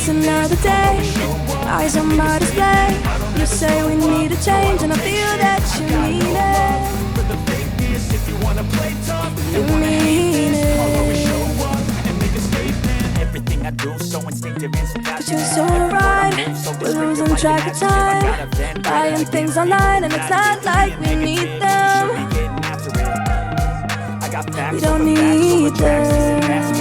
It's another day, eyes on my display. You say we need a change, and I feel that you mean it. You mean it. Everything I do so instinctive and so But you're so right, we're losing track of time, buying things online and it's not like we need them. We don't need them.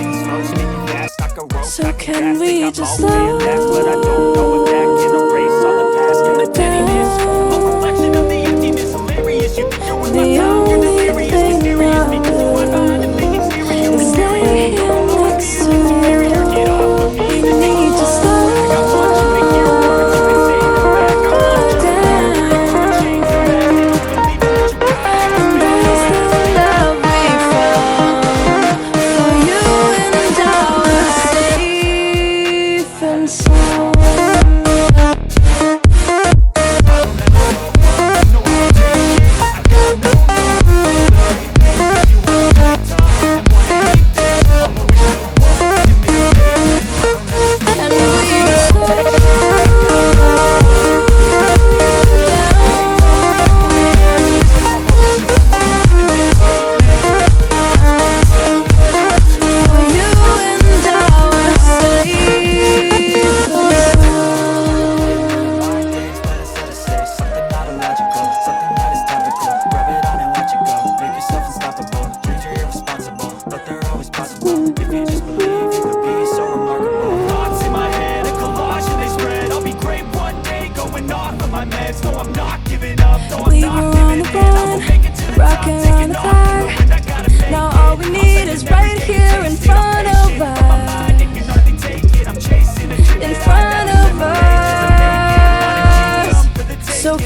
So can we just slow down? The only thing I'll do is lay here next to you. We need to slow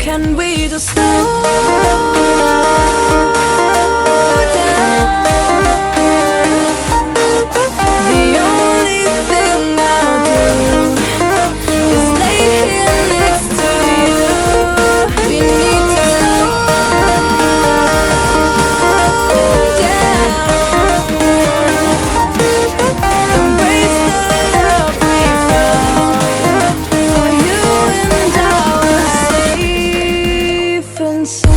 can we just slow down? The only thing I'll do is lay here next to you. We need to slow down. Embrace the love we found. For you and I were safe and sound.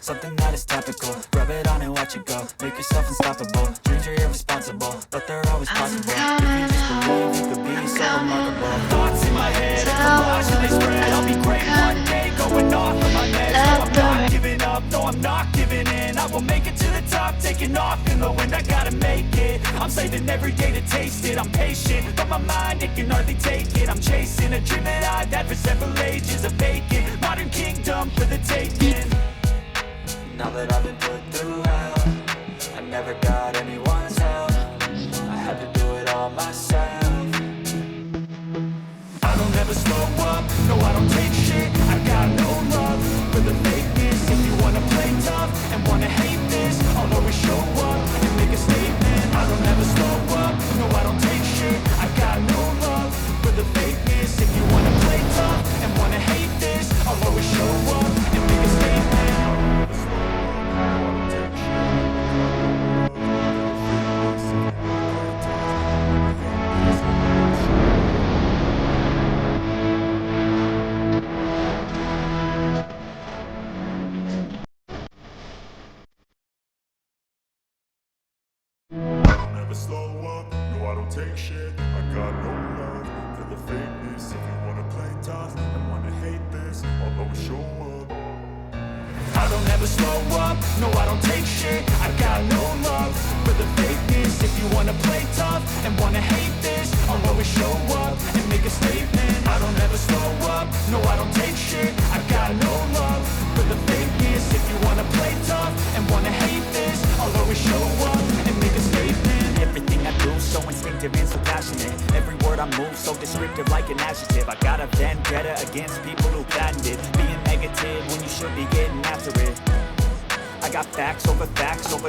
Something that is topical. Rub it on and watch it go. Make yourself unstoppable. Dreams are irresponsible, but they're always possible. If you just believe, you could be so remarkable. Thoughts in my head, collage and they spread. I'll be great one day, going off of my meds. No, I'm not giving up. no I'm not giving in. I will make it to the top, taking off in the wind, I gotta make it. I'm saving every day to taste it, I'm patient, but my mind, it can hardly take it. I'm chasing a dream that I've had for several ages, a vacant modern kingdom for the taking. Now that I've been put through hell, I never got anyone's help, I had to do it all myself. I don't ever slow up, no I don't take shit, I got no love for the fakeness. If you wanna play tough and wanna hate this, I'll always show up and make a statement. I don't ever slow up, no I don't take shit, I got no love for the fakeness. If you wanna play tough and wanna hate this, I'll always show up and make a statement. Never slow up, no I don't take shit, I got no love for the fakeness. If you wanna play tough and wanna hate this, I'll always show up. I don't ever slow up, no I don't take shit, I got no love for the fakeness. If you wanna play tough and wanna hate this, I'll always show up and make a statement. I don't ever slow up, no I don't take shit, I got no love for the fakeness. If you wanna play tough and wanna hate this, I'll always show up and make a statement. Everything I do so instinctive and so passionate. Every word I move so descriptive like an adjective. I got a vendetta against people who patented being negative when you should be getting after it. I got facts over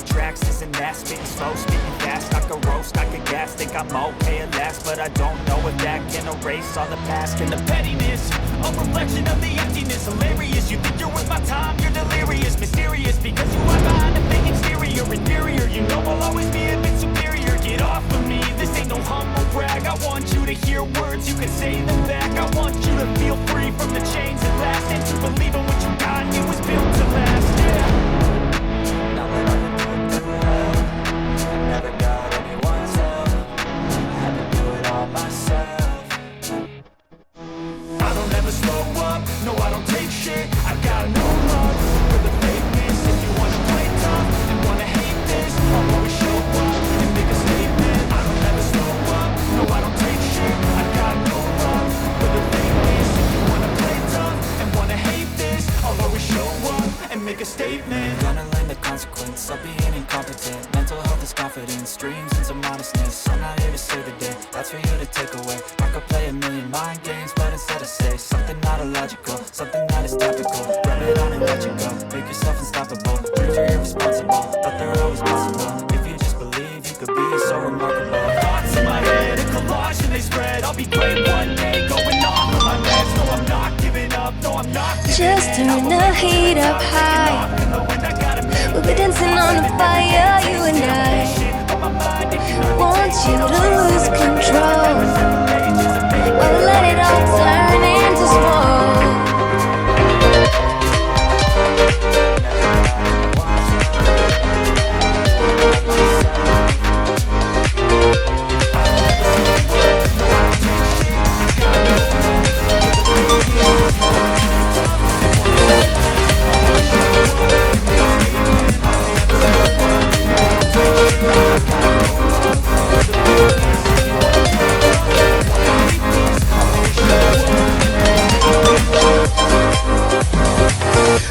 tracks, this and that. Spitting slow, speaking fast, I could roast, I could gas. Think I'm okay at last, but I don't know if that can erase all the past. And the pettiness, a reflection of the emptiness. Hilarious, you think you're worth my time, you're delirious. Mysterious, because you are behind a fake exterior. Inferior, you know I'll always be a bit superior. Get off of me, this ain't no humble brag. I want you to hear words, you can say them back. I want you to feel free from the chains that last, and to believe in what you got, it was built to last, yeah. Now that I've been put through hell, I never got anyone's help, I had to do it all myself. I don't ever slow up, no I don't take shit, I got no love for the fakeness. If you wanna play tough and wanna hate this, I'll always show up and make a statement. I don't ever slow up, no I don't take shit, I got no love for the fakeness. If you wanna play tough and wanna hate this, I'll always show up and make a statement. Gonna learn the consequence of being incompetent. Mental health is confidence, dreams and some honestness. I'm not here to save the day, that's for you to take away. I could play a million mind games, but instead I say something not illogical, something that is topical. Rub it on and let you go, make yourself unstoppable. Dreams are irresponsible, but they're always possible. If you just believe, you could be so remarkable. Thoughts in my head, a collage and they spread. I'll be great one day, going off of my meds. No I'm not giving up, no I'm not giving Just in. turn the heat up high. We'll be dancing on the fire, you and I. Want you to lose control, but let it all turn into smoke.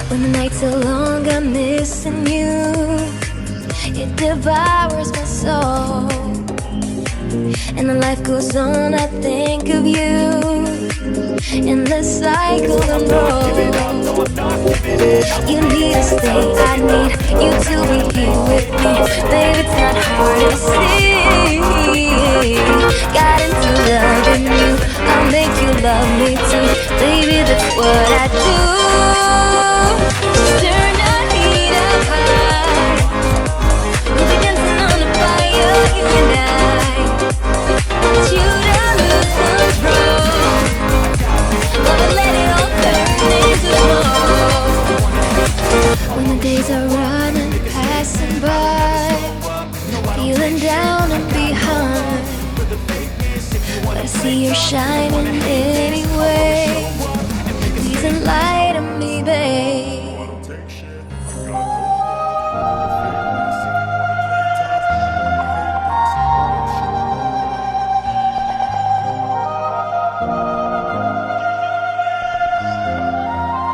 When the nights are long, I'm missing you. It devours my soul, and the life goes on, I think of you. In the cycle and roll, you need to stay, I need you to be here with me. Baby, it's not hard to see. Got into loving you, I'll make you love me too. Baby, that's what I do. Turn the heat up high. We'll be dancing on the fire, you and I. Want you to lose control, but let it all turn into smoke. When the days are running, passing by, feeling down and behind, but I see you're shining in